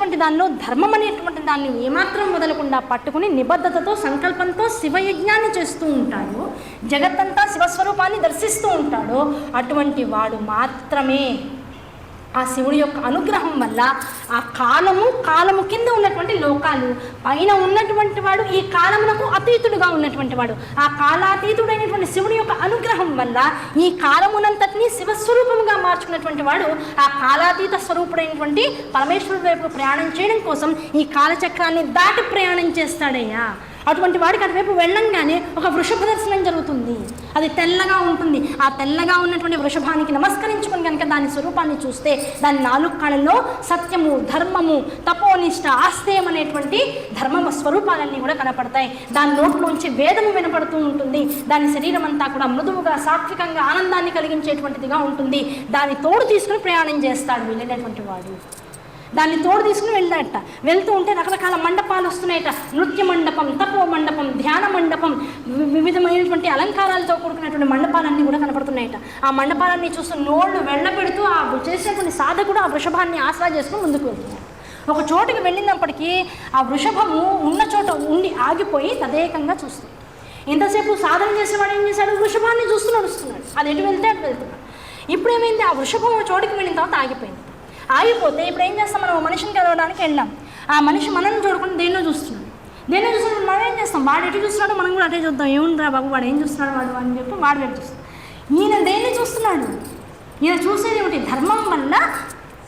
అనేటువంటి దానిలో ధర్మం అనేటువంటి దాన్ని ఏమాత్రం వదలకుండా పట్టుకుని నిబద్ధతతో సంకల్పంతో శివయజ్ఞాన్ని చేస్తూ ఉంటాడు, జగత్తంతా శివస్వరూపాన్ని దర్శిస్తూ ఉంటాడు, అటువంటి వాడు మాత్రమే ఆ శివుడి యొక్క అనుగ్రహం వల్ల ఆ కాలము కింద ఉన్నటువంటి లోకాలు, పైన ఉన్నటువంటి వాడు ఈ కాలమునకు అతీతుడుగా ఉన్నటువంటి వాడు, ఆ కాలాతీతుడైనటువంటి శివుడి యొక్క అనుగ్రహం వల్ల ఈ కాలమునంతటినీ శివస్వరూపంగా మార్చుకున్నటువంటి వాడు ఆ కాలాతీత స్వరూపుడైనటువంటి పరమేశ్వరుడు వైపు ప్రయాణం చేయడం కోసం ఈ కాలచక్రాన్ని దాటి ప్రయాణం చేస్తాడయ్యా. అటువంటి వాడికి అటువైపు వెళ్ళంగానే ఒక వృషభ దర్శనం జరుగుతుంది. అది తెల్లగా ఉంటుంది. ఆ తెల్లగా ఉన్నటువంటి వృషభానికి నమస్కరించుకొని కనుక దాని స్వరూపాన్ని చూస్తే దాని 4 కాళ్ళల్లో సత్యము, ధర్మము, తపోనిష్ట, ఆస్తేయం అనేటువంటి ధర్మ స్వరూపాలన్నీ కూడా కనపడతాయి. దాని నోట్లోంచి వేదము వినపడుతూ ఉంటుంది. దాని శరీరం అంతా కూడా మృదువుగా, సాత్వికంగా, ఆనందాన్ని కలిగించేటువంటిదిగా ఉంటుంది. దాన్ని తోడు తీసుకుని ప్రయాణం చేస్తాడు వెళ్ళినటువంటి వాడు. దాన్ని తోడు తీసుకుని వెళ్ళాడట. వెళ్తూ ఉంటే రకరకాల మండపాలు వస్తున్నాయట. నృత్య మండపం, తపో మండపం, ధ్యాన మండపం, వివిధమైనటువంటి అలంకారాలతో కూడుకున్నటువంటి మండపాలన్నీ కూడా కనపడుతున్నాయట. ఆ మండపాలన్నీ చూస్తూ నోళ్ళు వెళ్ళబెడుతూ ఆ చేసినటువంటి సాధకుడు ఆ వృషభాన్ని ఆసరా చేసుకుని ముందుకు వెళ్తున్నాడు. ఒక చోటుకి వెళ్ళినప్పటికీ ఆ వృషభము ఉన్న చోట ఉండి ఆగిపోయి తదేకంగా చూస్తుంది. ఇంతసేపు సాధన చేసేవాడు ఏం చేశాడు? వృషభాన్ని చూస్తూ నడుస్తున్నాడు. అది ఎటు వెళ్తే అటు వెళ్తున్నాడు. ఇప్పుడు ఏమైంది? ఆ వృషభం చోటుకి వెళ్ళిన తర్వాత ఆగిపోయింది. ఆగిపోతే ఇప్పుడు ఏం చేస్తాం? మనం మనిషిని కలవడానికి వెళ్ళాం. ఆ మనిషి మనల్ని చూడుకుని దేన్నో చూస్తున్నాడు. మనం ఏం చేస్తాం? వాడు ఎటు చూస్తున్నాడో మనం కూడా అటే చూద్దాం. ఏముందిరా బాబు, వాడు ఏం చూస్తున్నాడు వాడు అని చెప్పి వాడు వైపు చూస్తాడు. ఈయన దేన్ని చూస్తున్నాడు? ఈయన చూసేది ఏమిటి? ధర్మం వల్ల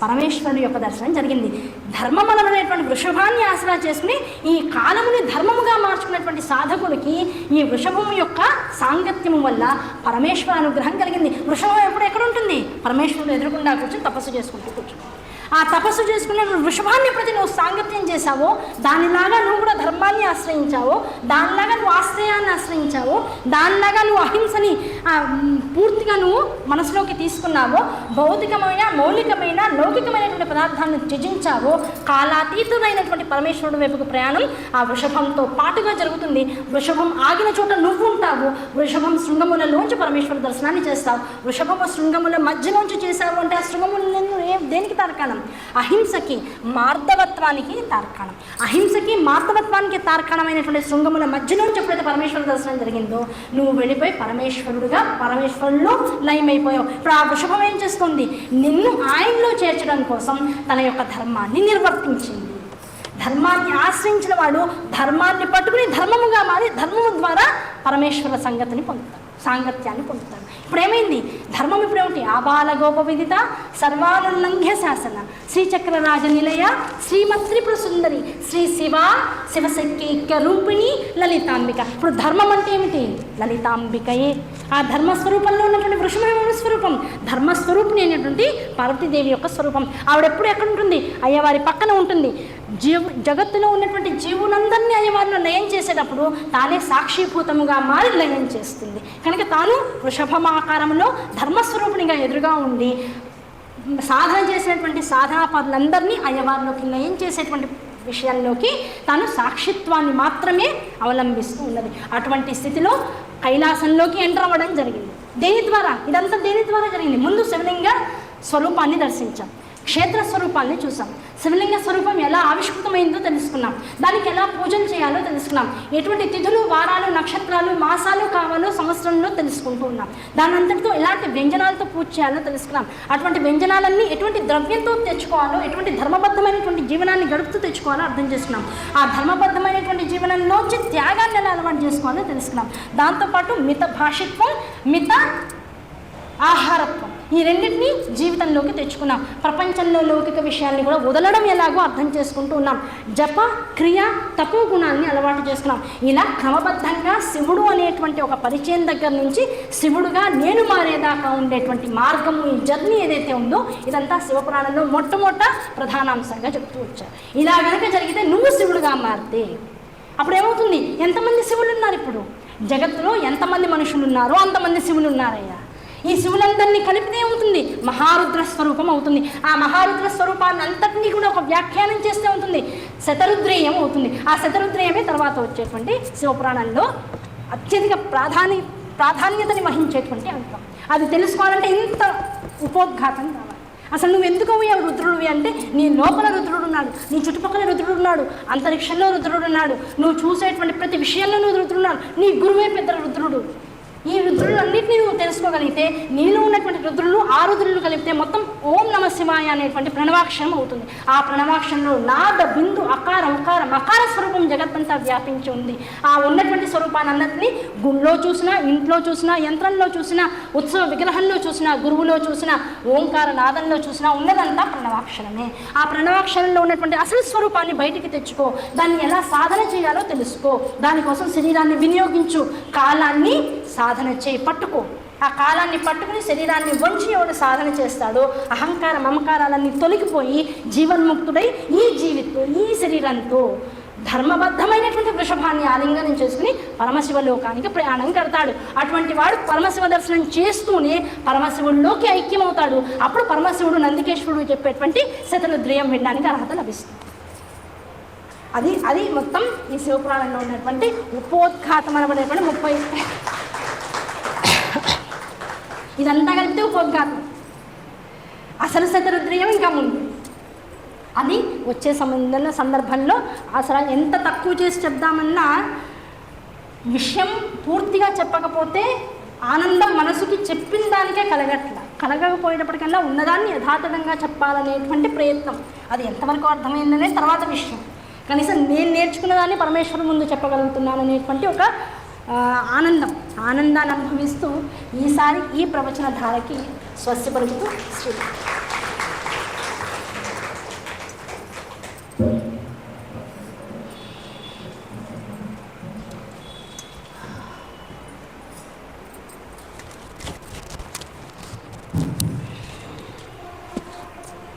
పరమేశ్వరుడు యొక్క దర్శనం జరిగింది. ధర్మమలమైనటువంటి వృషభాన్ని ఆసరా చేసుకుని ఈ కాలముని ధర్మముగా మార్చుకున్నటువంటి సాధకుడికి ఈ వృషభము యొక్క సాంగత్యము వల్ల పరమేశ్వర అనుగ్రహం కలిగింది. వృషభం ఎప్పుడు ఎక్కడ ఉంటుంది? పరమేశ్వరుడు ఎదురుకుండా కూర్చొని తపస్సు చేసుకుంటూ కూర్చుంది. ఆ తపస్సు చేసుకునే వృషభాన్ని ఎప్పుడైతే నువ్వు సాంగత్యం చేశావో, దానిలాగా నువ్వు కూడా ధర్మాన్ని ఆశ్రయించావో, దానిలాగా నువ్వు ఆశ్రయాన్ని ఆశ్రయించావో, దానిలాగా నువ్వు అహింసని పూర్తిగా నువ్వు మనసులోకి తీసుకున్నావో, భౌతికమైన, మౌలికమైన, లౌకికమైనటువంటి పదార్థాలను త్యజించావో, కాలాతీతుడైనటువంటి పరమేశ్వరుడు వైపుకు ప్రయాణం ఆ వృషభంతో పాటుగా జరుగుతుంది. వృషభం ఆగిన చోట నువ్వు ఉంటావు. వృషభం శృంగములలోంచి పరమేశ్వరుడు దర్శనాన్ని చేస్తావు. వృషభము శృంగముల మధ్యలోంచి చేశావు అంటే ఆ శృంగములను దేనికి తార్కాణం? అహింసకి, మార్దవత్వానికి తార్కాణం. అహింసకి, మార్దవత్వానికి తార్కాణమైనటువంటి శృంగముల మధ్యలోంచి ఎప్పుడైతే పరమేశ్వరుడు దర్శనం జరిగిందో నువ్వు వెళ్ళిపోయి పరమేశ్వరుడిలో లయమైపోయావు. ఇప్పుడు ఆ వృషభం ఏం చేస్తుంది? నిన్ను ఆయనలో చేర్చడం కోసం తన యొక్క ధర్మాన్ని నిర్వర్తించింది. ధర్మాన్ని ఆశ్రయించిన వాడు ధర్మాన్ని పట్టుకుని ధర్మముగా మారి ధర్మము ద్వారా పరమేశ్వర సాంగత్యాన్ని పొందుతాడు. ఇప్పుడు ఏమైంది? ధర్మం ఇప్పుడు ఏమిటి? ఆబాల గోప విదిత సర్వానుల్లంఘ్య శాసన శ్రీచక్రరాజ నిలయ శ్రీమత్రిపుర సుందరి శ్రీ శివశక్తిక్య రూపిణి లలితాంబిక. ఇప్పుడు ధర్మం అంటే ఏమిటి? లలితాంబికయే. ఆ ధర్మస్వరూపంలో ఉన్నటువంటి వృషభమైన స్వరూపం ధర్మస్వరూపిణి అయినటువంటి పార్వతీదేవి యొక్క స్వరూపం. ఆవిడెప్పుడు ఎక్కడ ఉంటుంది? అయ్యవారి పక్కన ఉంటుంది. జగత్తులో ఉన్నటువంటి జీవులందరినీ అయ్యవారిని లయం చేసేటప్పుడు తానే సాక్షిభూతముగా మారి లయం చేస్తుంది. కనుక తాను వృషభమాకారంలో ధర్మస్వరూపిణిగా ఎదురుగా ఉండి సాధన చేసినటువంటి సాధనా పదులందరినీ అయ్యవారిలోకి లయం చేసేటువంటి విషయాల్లోకి తాను సాక్షిత్వాన్ని మాత్రమే అవలంబిస్తూ ఉన్నది. అటువంటి స్థితిలో కైలాసంలోకి ఎంటర్ అవ్వడం జరిగింది. దేని ద్వారా? ఇదంతా దేని ద్వారా జరిగింది? ముందు శివలింగ స్వరూపాన్ని దర్శించాం, క్షేత్ర స్వరూపాన్ని చూసాం, శివలింగ స్వరూపం ఎలా ఆవిష్కృతమైందో తెలుసుకున్నాం, దానికి ఎలా పూజలు చేయాలో తెలుసుకున్నాం, ఎటువంటి తిథులు, వారాలు, నక్షత్రాలు, మాసాలు కావాలో సంవత్సరంలో తెలుసుకుంటూ ఉన్నాం. దాని అంతటితో ఎలాంటి వ్యంజనాలతో పూజ చేయాలో తెలుసుకున్నాం. అటువంటి వ్యంజనాలన్నీ ఎటువంటి ద్రవ్యంతో తెచ్చుకోవాలో, ఎటువంటి ధర్మబద్ధమైనటువంటి జీవనాన్ని గడుపుతూ తెచ్చుకోవాలో అర్థం చేసుకున్నాం. ఆ ధర్మబద్ధమైనటువంటి జీవనంలోంచి త్యాగాన్ని ఎలా అలవాటు చేసుకోవాలో తెలుసుకున్నాం. దాంతోపాటు మిత భాషిత్వం, మిత ఆహారత్వం, ఈ రెండింటినీ జీవితంలోకి తెచ్చుకున్నాం. ప్రపంచంలో లౌకిక విషయాల్ని కూడా వదలడం ఎలాగో అర్థం చేసుకుంటూ ఉన్నాం. జప, క్రియ, తపో గుణాలని అలవాటు చేసుకున్నాం. ఇలా క్రమబద్ధంగా శివుడు అనేటువంటి ఒక పరిచయం దగ్గర నుంచి శివుడుగా నేను మారేదాకా ఉండేటువంటి మార్గము, ఈ జర్నీ ఏదైతే ఉందో ఇదంతా శివపురాణంలో మొట్టమొదట ప్రధానాంశంగా చెప్తూ వచ్చారు. ఇలా కనుక జరిగితే నువ్వు శివుడుగా మారితే అప్పుడు ఏమవుతుంది? ఎంతమంది శివులు ఉన్నారు? ఇప్పుడు జగత్తులో ఎంతమంది మనుషులు ఉన్నారో అంతమంది శివులు ఉన్నారయ్యా. ఈ శివులందరినీ కలిపితే ఏమవుతుంది? మహారుద్ర స్వరూపం అవుతుంది. ఆ మహారుద్ర స్వరూపాన్ని అంతటినీ కూడా ఒక వ్యాఖ్యానం చేస్తే ఉంటుంది, శతరుద్రేయం అవుతుంది. ఆ శతరుద్రేయమే తర్వాత వచ్చేటువంటి శివపురాణంలో అత్యధిక ప్రాధాన్యతని వహించేటువంటి అంశం. అది తెలుసుకోవాలంటే ఇంత ఉపోద్ఘాతం కావాలి. అసలు నువ్వు ఎందుకు అయ్యావు రుద్రుడివి అంటే, నీ లోపల రుద్రుడు ఉన్నాడు, నీ చుట్టుపక్కల రుద్రుడు ఉన్నాడు, అంతరిక్షంలో రుద్రుడు ఉన్నాడు, నువ్వు చూసేటువంటి ప్రతి విషయంలో నువ్వు రుద్రుడున్నాడు, నీ గురువే పెద్ద రుద్రుడు. ఈ రుద్రులన్నింటినీ నువ్వు తెలుసుకోగలిగితే, నీలో ఉన్నటువంటి రుద్రులు ఆ రుద్రులు కలిపితే మొత్తం ఓం నమ శివాయ అనేటువంటి ప్రణవాక్షరం అవుతుంది. ఆ ప్రణవాక్షరంలో నాద బిందు అకార ఉకార మకార స్వరూపం జగత్తంతా వ్యాపించి ఉంది. ఆ ఉన్నటువంటి స్వరూపాన్ని అన్నింటినీ గుళ్ళో చూసినా, ఇంట్లో చూసినా, యంత్రంలో చూసినా, ఉత్సవ విగ్రహంలో చూసినా, గురువులో చూసినా, ఓంకార నాదంలో చూసినా ఉన్నదంతా ప్రణవాక్షరమే. ఆ ప్రణవాక్షరంలో ఉన్నటువంటి అసలు స్వరూపాన్ని బయటికి తెచ్చుకో, దాన్ని ఎలా సాధన చేయాలో తెలుసుకో, దానికోసం శరీరాన్ని వినియోగించు, కాలాన్ని సాధన చేయి, పట్టుకో. ఆ కాలాన్ని పట్టుకుని శరీరాన్ని వంచి ఎవడు సాధన చేస్తాడో అహంకార మమకారాలన్నీ తొలగిపోయి జీవన్ముక్తుడై ఈ శరీరంతో ధర్మబద్ధమైనటువంటి వృషభాన్ని ఆలింగనం చేసుకుని పరమశివ లోకానికి ప్రయాణం కడతాడు. అటువంటి వాడు పరమశివ దర్శనం చేస్తూనే పరమశివుడిలోకి ఐక్యమవుతాడు. అప్పుడు పరమశివుడు నందికేశ్వరుడు చెప్పేటువంటి శతరుద్రియం వినడానికి అర్హత లభిస్తుంది. అది మొత్తం ఈ శివపురాణంలో ఉన్నటువంటి ఉపోద్ఘాతం అనబడేటువంటి 30 ఇదంతా కలిపితే ఉపోద్ఘాతం. అసలు శతరుద్రియం ఇంకా ముందు. అది వచ్చే సందర్భంలో అసలు ఎంత తక్కువ చేసి చెప్దామన్నా విషయం పూర్తిగా చెప్పకపోతే ఆనందం మనసుకి చెప్పిన దానికే కలగకపోయేటప్పటికల్లా ఉన్నదాన్ని యథాతథంగా చెప్పాలనేటువంటి ప్రయత్నం. అది ఎంతవరకు అర్థమైందనే తర్వాత విషయం. కనీసం నేను నేర్చుకున్న దాన్ని పరమేశ్వరు ముందు చెప్పగలుగుతున్నాను అనేటువంటి ఒక ఆనందాన్ని అనుభవిస్తూ ఈసారి ఈ ప్రవచన ధారకి స్వస్తి పలుకుతూ శ్రీ